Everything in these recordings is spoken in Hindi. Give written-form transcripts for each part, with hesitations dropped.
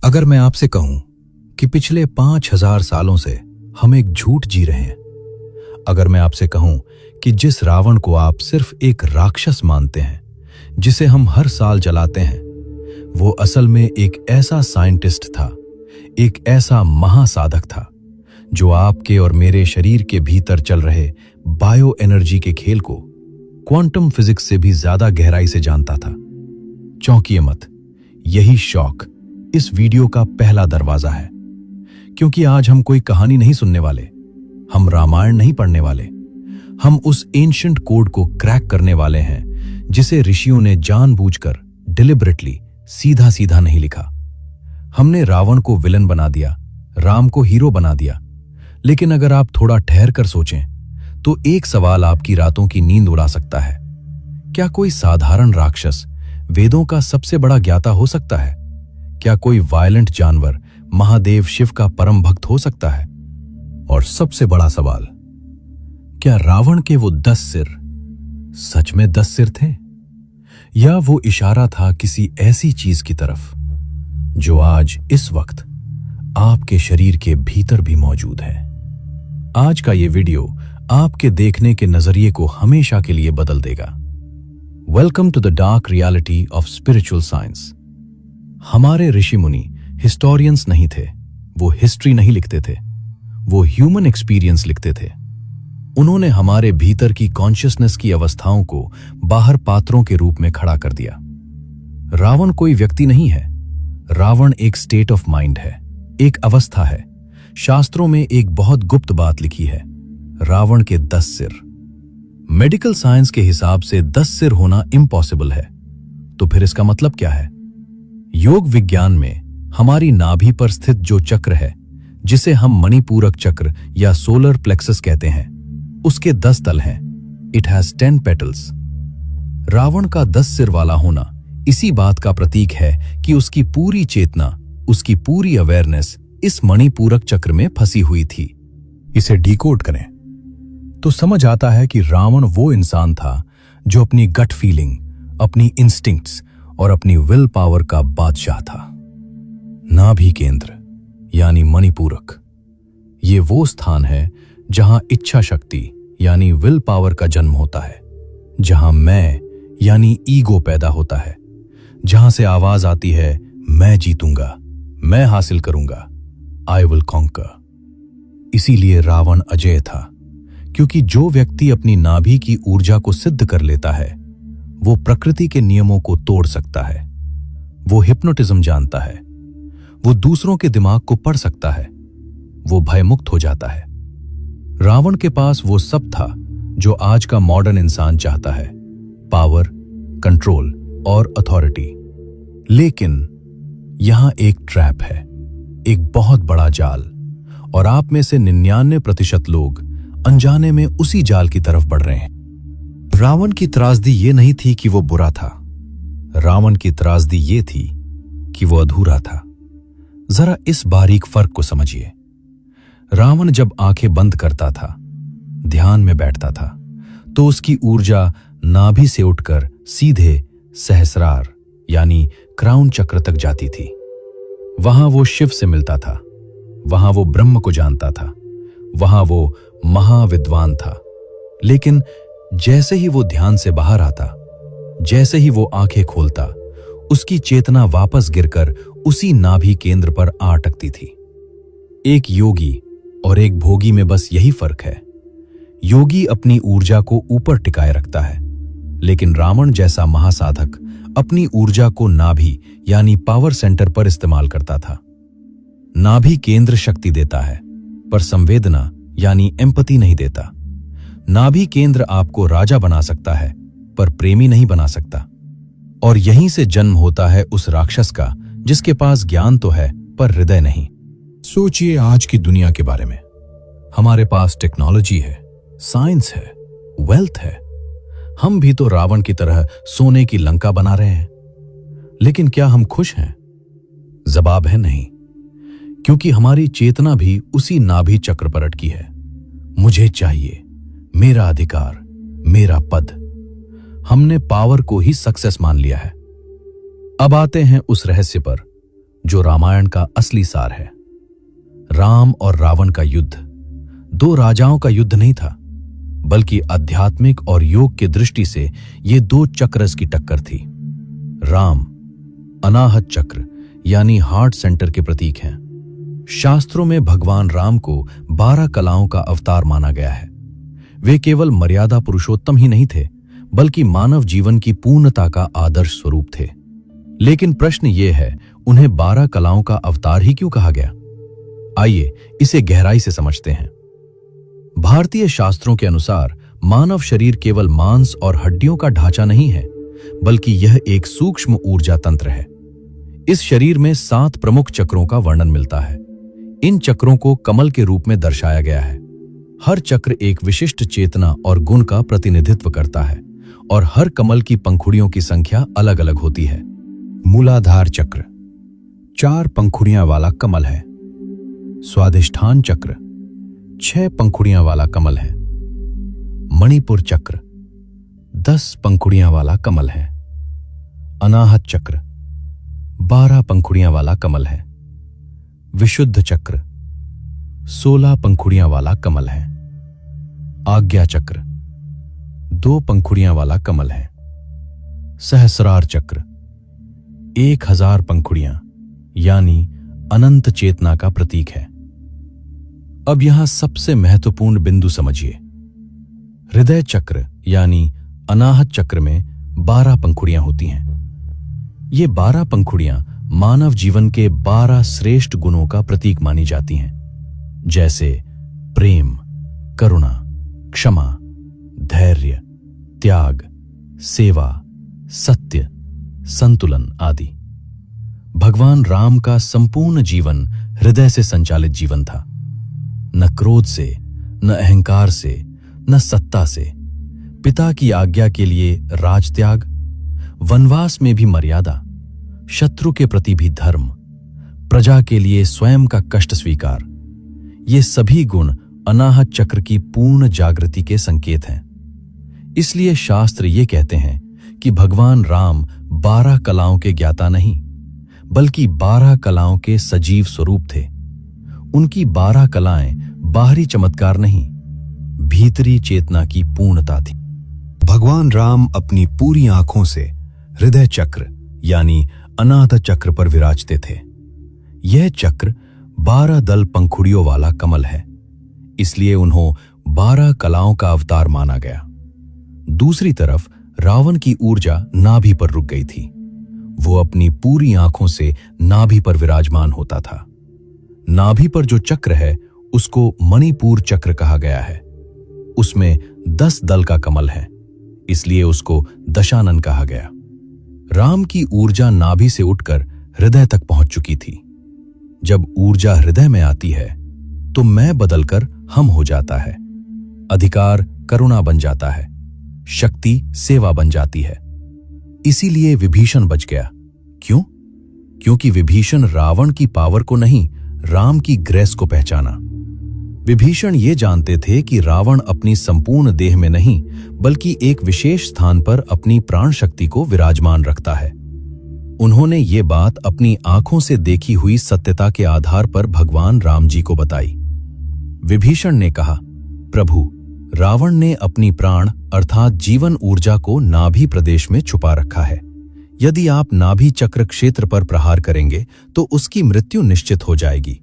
अगर मैं आपसे कहूं कि पिछले 5000 सालों से हम एक झूठ जी रहे हैं, अगर मैं आपसे कहूं कि जिस रावण को आप सिर्फ एक राक्षस मानते हैं, जिसे हम हर साल जलाते हैं, वो असल में एक ऐसा साइंटिस्ट था, एक ऐसा महासाधक था जो आपके और मेरे शरीर के भीतर चल रहे बायो एनर्जी के खेल को क्वांटम फिजिक्स से भी ज्यादा गहराई से जानता था। चौंकिए मत, यही शौक इस वीडियो का पहला दरवाजा है, क्योंकि आज हम कोई कहानी नहीं सुनने वाले, हम रामायण नहीं पढ़ने वाले, हम उस एंशिएंट कोड को क्रैक करने वाले हैं जिसे ऋषियों ने जानबूझकर डिलिबरेटली सीधा सीधा नहीं लिखा। हमने रावण को विलन बना दिया, राम को हीरो बना दिया, लेकिन अगर आप थोड़ा ठहर कर सोचें तो एक सवाल आपकी रातों की नींद उड़ा सकता है। क्या कोई साधारण राक्षस वेदों का सबसे बड़ा ज्ञाता हो सकता है? क्या कोई वायलेंट जानवर महादेव शिव का परम भक्त हो सकता है? और सबसे बड़ा सवाल, क्या रावण के वो 10 सिर सच में 10 सिर थे, या वो इशारा था किसी ऐसी चीज की तरफ जो आज इस वक्त आपके शरीर के भीतर भी मौजूद है? आज का ये वीडियो आपके देखने के नजरिए को हमेशा के लिए बदल देगा। Welcome to the dark reality of spiritual science. हमारे ऋषि मुनि हिस्टोरियंस नहीं थे, वो हिस्ट्री नहीं लिखते थे, वो ह्यूमन एक्सपीरियंस लिखते थे। उन्होंने हमारे भीतर की कॉन्शियसनेस की अवस्थाओं को बाहर पात्रों के रूप में खड़ा कर दिया। रावण कोई व्यक्ति नहीं है, रावण एक स्टेट ऑफ माइंड है, एक अवस्था है। शास्त्रों में एक बहुत गुप्त बात लिखी है, रावण के 10 सिर। मेडिकल साइंस के हिसाब से 10 सिर होना इम्पॉसिबल है, तो फिर इसका मतलब क्या है? योग विज्ञान में हमारी नाभि पर स्थित जो चक्र है, जिसे हम मणिपूरक चक्र या सोलर प्लेक्सस कहते हैं, उसके 10 तल हैं। It has 10 petals. रावण का 10 सिर वाला होना इसी बात का प्रतीक है कि उसकी पूरी चेतना, उसकी पूरी अवेयरनेस इस मणिपूरक चक्र में फंसी हुई थी। इसे डिकोड करें तो समझ आता है कि रावण वो इंसान था जो अपनी गट फीलिंग, अपनी इंस्टिंक्ट्स और अपनी विल पावर का बादशाह था। नाभि केंद्र यानी मणिपूरक, ये वो स्थान है जहां इच्छा शक्ति यानी विल पावर का जन्म होता है, जहां मैं यानी ईगो पैदा होता है, जहां से आवाज आती है, मैं जीतूंगा, मैं हासिल करूंगा, आई विल कॉन्कर। इसीलिए रावण अजेय था, क्योंकि जो व्यक्ति अपनी नाभि की ऊर्जा को सिद्ध कर लेता है, वो प्रकृति के नियमों को तोड़ सकता है, वो हिप्नोटिज्म जानता है, वो दूसरों के दिमाग को पढ़ सकता है, वो भयमुक्त हो जाता है। रावण के पास वो सब था जो आज का मॉडर्न इंसान चाहता है, पावर, कंट्रोल और अथॉरिटी। लेकिन यहां एक ट्रैप है, एक बहुत बड़ा जाल, और आप में से 99% लोग अनजाने में उसी जाल की तरफ बढ़ रहे हैं। रावण की त्रासदी ये नहीं थी कि वो बुरा था, रावण की त्रासदी ये थी कि वो अधूरा था। जरा इस बारीक फर्क को समझिए। रावण जब आंखें बंद करता था, ध्यान में बैठता था, तो उसकी ऊर्जा नाभि से उठकर सीधे सहस्रार यानी क्राउन चक्र तक जाती थी। वहां वो शिव से मिलता था, वहां वो ब्रह्म को जानता था, वहां वो महाविद्वान था। लेकिन जैसे ही वो ध्यान से बाहर आता, जैसे ही वो आंखें खोलता, उसकी चेतना वापस गिरकर उसी नाभि केंद्र पर आ अटकती थी। एक योगी और एक भोगी में बस यही फर्क है। योगी अपनी ऊर्जा को ऊपर टिकाए रखता है, लेकिन रावण जैसा महासाधक अपनी ऊर्जा को नाभि यानी पावर सेंटर पर इस्तेमाल करता था। नाभि केंद्र शक्ति देता है, पर संवेदना यानी एम्पैथी नहीं देता। नाभि केंद्र आपको राजा बना सकता है, पर प्रेमी नहीं बना सकता। और यहीं से जन्म होता है उस राक्षस का जिसके पास ज्ञान तो है पर हृदय नहीं। सोचिए आज की दुनिया के बारे में। हमारे पास टेक्नोलॉजी है, साइंस है, वेल्थ है। हम भी तो रावण की तरह सोने की लंका बना रहे हैं, लेकिन क्या हम खुश हैं? जवाब है नहीं, क्योंकि हमारी चेतना भी उसी नाभि चक्र पर अटकी है। मुझे चाहिए, मेरा अधिकार, मेरा पद। हमने पावर को ही सक्सेस मान लिया है। अब आते हैं उस रहस्य पर जो रामायण का असली सार है। राम और रावण का युद्ध दो राजाओं का युद्ध नहीं था, बल्कि आध्यात्मिक और योग की दृष्टि से ये दो चक्रस की टक्कर थी। राम अनाहत चक्र यानी हार्ट सेंटर के प्रतीक हैं। शास्त्रों में भगवान राम को 12 कलाओं का अवतार माना गया है। वे केवल मर्यादा पुरुषोत्तम ही नहीं थे, बल्कि मानव जीवन की पूर्णता का आदर्श स्वरूप थे। लेकिन प्रश्न यह है, उन्हें 12 कलाओं का अवतार ही क्यों कहा गया? आइए इसे गहराई से समझते हैं। भारतीय शास्त्रों के अनुसार मानव शरीर केवल मांस और हड्डियों का ढांचा नहीं है, बल्कि यह एक सूक्ष्म ऊर्जा तंत्र है। इस शरीर में 7 प्रमुख चक्रों का वर्णन मिलता है। इन चक्रों को कमल के रूप में दर्शाया गया है। हर चक्र एक विशिष्ट चेतना और गुण का प्रतिनिधित्व करता है, और हर कमल की पंखुड़ियों की संख्या अलग अलग होती है। मूलाधार चक्र 4 पंखुड़ियां वाला कमल है। स्वादिष्ठान चक्र 6 पंखुड़ियां वाला कमल है। मणिपुर चक्र 10 पंखुड़ियां वाला कमल है। अनाहत चक्र 12 पंखुड़ियां वाला कमल है। विशुद्ध चक्र 16 पंखुड़ियां वाला कमल है। आज्ञा चक्र 2 पंखुड़ियां वाला कमल है। सहस्रार चक्र 1000 पंखुड़ियां यानी अनंत चेतना का प्रतीक है। अब यहां सबसे महत्वपूर्ण बिंदु समझिए। हृदय चक्र यानी अनाहत चक्र में 12 पंखुड़ियां होती हैं। ये 12 पंखुड़ियां मानव जीवन के 12 श्रेष्ठ गुणों का प्रतीक मानी जाती हैं, जैसे प्रेम, करुणा, क्षमा, धैर्य, त्याग, सेवा, सत्य, संतुलन आदि। भगवान राम का संपूर्ण जीवन हृदय से संचालित जीवन था। न क्रोध से, न अहंकार से, न सत्ता से। पिता की आज्ञा के लिए राजत्याग, वनवास में भी मर्यादा, शत्रु के प्रति भी धर्म, प्रजा के लिए स्वयं का कष्ट स्वीकार, ये सभी गुण अनाहत चक्र की पूर्ण जागृति के संकेत हैं। इसलिए शास्त्र ये कहते हैं कि भगवान राम 12 कलाओं के ज्ञाता नहीं, बल्कि 12 कलाओं के सजीव स्वरूप थे। उनकी 12 कलाएं बाहरी चमत्कार नहीं, भीतरी चेतना की पूर्णता थी। भगवान राम अपनी पूरी आंखों से हृदय चक्र यानी अनाहत चक्र पर विराजते थे। यह चक्र 12 दल पंखुड़ियों वाला कमल है, इसलिए उन्हें 12 कलाओं का अवतार माना गया। दूसरी तरफ रावण की ऊर्जा नाभि पर रुक गई थी। वो अपनी पूरी आंखों से नाभि पर विराजमान होता था। नाभि पर जो चक्र है उसको मणिपुर चक्र कहा गया है। उसमें 10 दल का कमल है, इसलिए उसको दशानन कहा गया। राम की ऊर्जा नाभि से उठकर हृदय तक पहुंच चुकी थी। जब ऊर्जा हृदय में आती है तो मैं बदलकर हम हो जाता है, अधिकार करुणा बन जाता है, शक्ति सेवा बन जाती है। इसीलिए विभीषण बच गया। क्यों? क्योंकि विभीषण रावण की पावर को नहीं, राम की ग्रेस को पहचाना। विभीषण ये जानते थे कि रावण अपनी संपूर्ण देह में नहीं, बल्कि एक विशेष स्थान पर अपनी प्राण शक्ति को विराजमान रखता है। उन्होंने ये बात अपनी आंखों से देखी हुई सत्यता के आधार पर भगवान राम जी को बताई। विभीषण ने कहा, प्रभु, रावण ने अपनी प्राण अर्थात जीवन ऊर्जा को नाभि प्रदेश में छुपा रखा है। यदि आप नाभि चक्र क्षेत्र पर प्रहार करेंगे तो उसकी मृत्यु निश्चित हो जाएगी।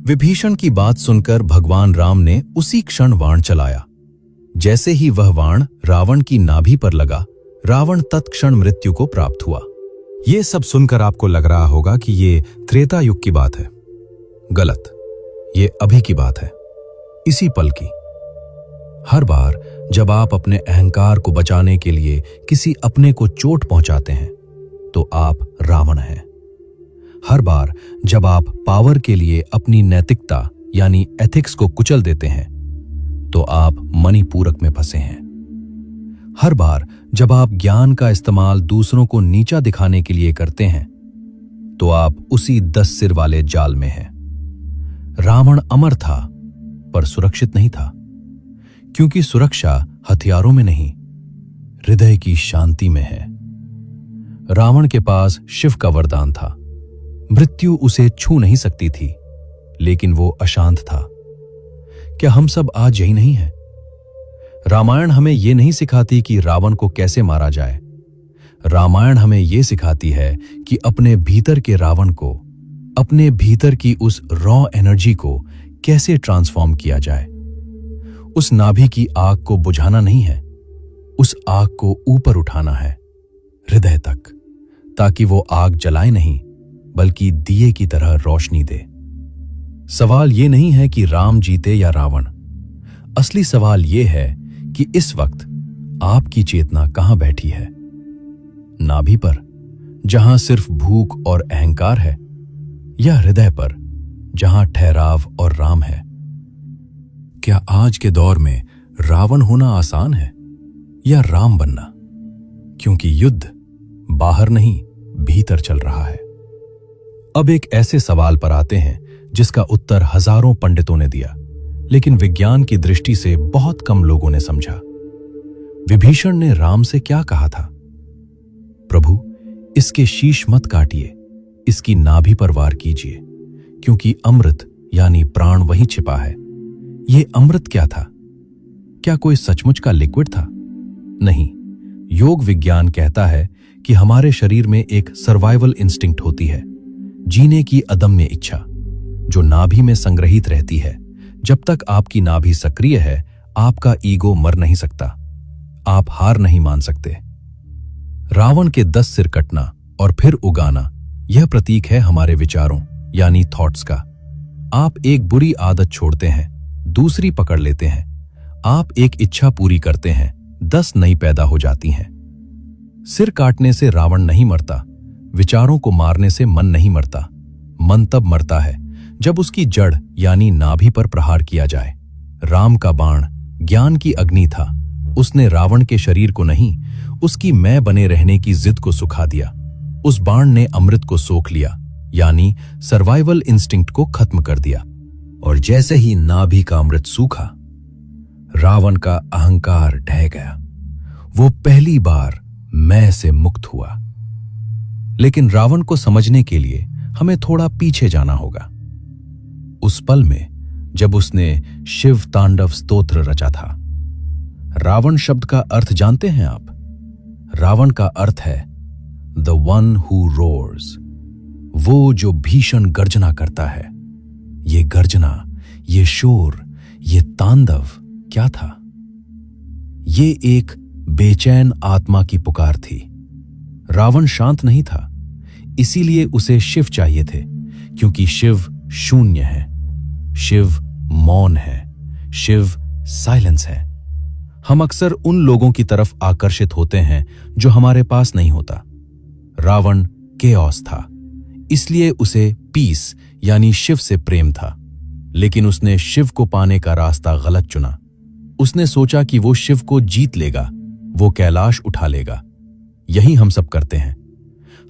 विभीषण की बात सुनकर भगवान राम ने उसी क्षण बाण चलाया। जैसे ही वह बाण रावण की नाभि पर लगा, रावण तत्क्षण मृत्यु को प्राप्त हुआ। ये सब सुनकर आपको लग रहा होगा कि ये त्रेता युग की बात है। गलत, ये अभी की बात है, इसी पल की। हर बार जब आप अपने अहंकार को बचाने के लिए किसी अपने को चोट पहुंचाते हैं तो आप रावण हैं। हर बार जब आप पावर के लिए अपनी नैतिकता यानी एथिक्स को कुचल देते हैं तो आप मणिपूरक में फंसे हैं। हर बार जब आप ज्ञान का इस्तेमाल दूसरों को नीचा दिखाने के लिए करते हैं तो आप उसी 10 सिर वाले जाल में हैं। रावण अमर था पर सुरक्षित नहीं था, क्योंकि सुरक्षा हथियारों में नहीं, हृदय की शांति में है। रावण के पास शिव का वरदान था, मृत्यु उसे छू नहीं सकती थी, लेकिन वो अशांत था। क्या हम सब आज यही नहीं हैं? रामायण हमें यह नहीं सिखाती कि रावण को कैसे मारा जाए। रामायण हमें यह सिखाती है कि अपने भीतर के रावण को, अपने भीतर की उस रॉ एनर्जी को कैसे ट्रांसफॉर्म किया जाए। उस नाभि की आग को बुझाना नहीं है, उस आग को ऊपर उठाना है, हृदय तक, ताकि वो आग जलाए नहीं, बल्कि दिए की तरह रोशनी दे। सवाल ये नहीं है कि राम जीते या रावण। असली सवाल ये है कि इस वक्त आपकी चेतना कहां बैठी है? नाभि पर, जहां सिर्फ भूख और अहंकार है, या हृदय पर, जहां ठहराव और राम है? क्या आज के दौर में रावण होना आसान है या राम बनना? क्योंकि युद्ध बाहर नहीं, भीतर चल रहा है। अब एक ऐसे सवाल पर आते हैं जिसका उत्तर हजारों पंडितों ने दिया, लेकिन विज्ञान की दृष्टि से बहुत कम लोगों ने समझा। विभीषण ने राम से क्या कहा था? प्रभु, इसके शीश मत काटिए, इसकी नाभि पर वार कीजिए, क्योंकि अमृत यानी प्राण वहीं छिपा है। यह अमृत क्या था? क्या कोई सचमुच का लिक्विड था? नहीं। योग विज्ञान कहता है कि हमारे शरीर में एक सर्वाइवल इंस्टिंक्ट होती है, जीने की अदम्य इच्छा, जो नाभि में संग्रहित रहती है। जब तक आपकी नाभि सक्रिय है, आपका ईगो मर नहीं सकता, आप हार नहीं मान सकते। रावण के 10 सिर कटना और फिर उगाना, यह प्रतीक है हमारे विचारों यानी थॉट्स का। आप एक बुरी आदत छोड़ते हैं, दूसरी पकड़ लेते हैं। आप एक इच्छा पूरी करते हैं, 10 नई पैदा हो जाती हैं। सिर काटने से रावण नहीं मरता, विचारों को मारने से मन नहीं मरता। मन तब मरता है जब उसकी जड़ यानी नाभि पर प्रहार किया जाए। राम का बाण ज्ञान की अग्नि था। उसने रावण के शरीर को नहीं, उसकी मैं बने रहने की जिद को सुखा दिया। उस बाण ने अमृत को सोख लिया, यानी सर्वाइवल इंस्टिंक्ट को खत्म कर दिया। और जैसे ही नाभि का अमृत सूखा, रावण का अहंकार ढह गया। वो पहली बार मैं से मुक्त हुआ। लेकिन रावण को समझने के लिए हमें थोड़ा पीछे जाना होगा। उस पल में जब उसने शिव तांडव स्तोत्र रचा था। रावण शब्द का अर्थ जानते हैं आप? रावण का अर्थ है द वन हु रोर्स, वो जो भीषण गर्जना करता है। ये गर्जना, ये शोर, ये तांडव क्या था? ये एक बेचैन आत्मा की पुकार थी। रावण शांत नहीं था, इसीलिए उसे शिव चाहिए थे, क्योंकि शिव शून्य है, शिव मौन है, शिव साइलेंस है। हम अक्सर उन लोगों की तरफ आकर्षित होते हैं जो हमारे पास नहीं होता। रावण केओस था, इसलिए उसे पीस यानी शिव से प्रेम था। लेकिन उसने शिव को पाने का रास्ता गलत चुना। उसने सोचा कि वो शिव को जीत लेगा, वो कैलाश उठा लेगा। यही हम सब करते हैं।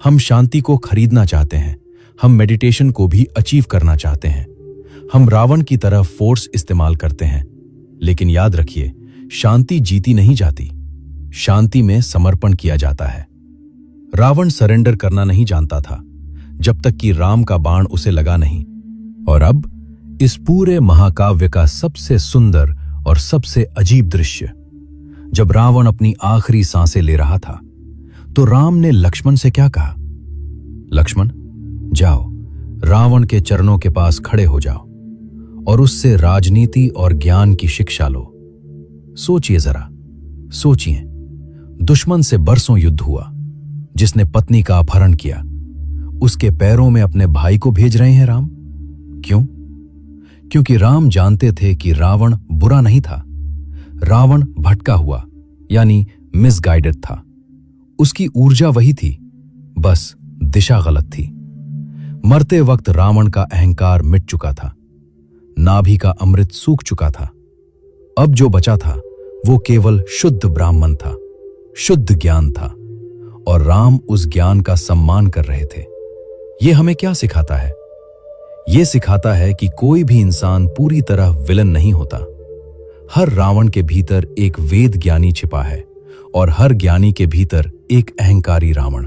हम शांति को खरीदना चाहते हैं, हम मेडिटेशन को भी अचीव करना चाहते हैं। हम रावण की तरह फोर्स इस्तेमाल करते हैं। लेकिन याद रखिए, शांति जीती नहीं जाती, शांति में समर्पण किया जाता है। रावण सरेंडर करना नहीं जानता था जब तक कि राम का बाण उसे लगा नहीं। और अब इस पूरे महाकाव्य का सबसे सुंदर और सबसे अजीब दृश्य, जब रावण अपनी आखिरी सांसें ले रहा था, तो राम ने लक्ष्मण से क्या कहा? लक्ष्मण, जाओ, रावण के चरणों के पास खड़े हो जाओ और उससे राजनीति और ज्ञान की शिक्षा लो। सोचिए जरा, सोचिए, दुश्मन से बरसों युद्ध हुआ, जिसने पत्नी का अपहरण किया, उसके पैरों में अपने भाई को भेज रहे हैं राम। क्यों? क्योंकि राम जानते थे कि रावण बुरा नहीं था। रावण भटका हुआ यानी मिसगाइडेड था। उसकी ऊर्जा वही थी, बस दिशा गलत थी। मरते वक्त रावण का अहंकार मिट चुका था, नाभि का अमृत सूख चुका था। अब जो बचा था वो केवल शुद्ध ब्राह्मण था, शुद्ध ज्ञान था, और राम उस ज्ञान का सम्मान कर रहे थे। यह हमें क्या सिखाता है? यह सिखाता है कि कोई भी इंसान पूरी तरह विलन नहीं होता। हर रावण के भीतर एक वेद ज्ञानी छिपा है और हर ज्ञानी के भीतर एक अहंकारी रावण।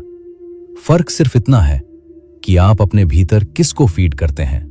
फर्क सिर्फ इतना है कि आप अपने भीतर किसको फीड करते हैं।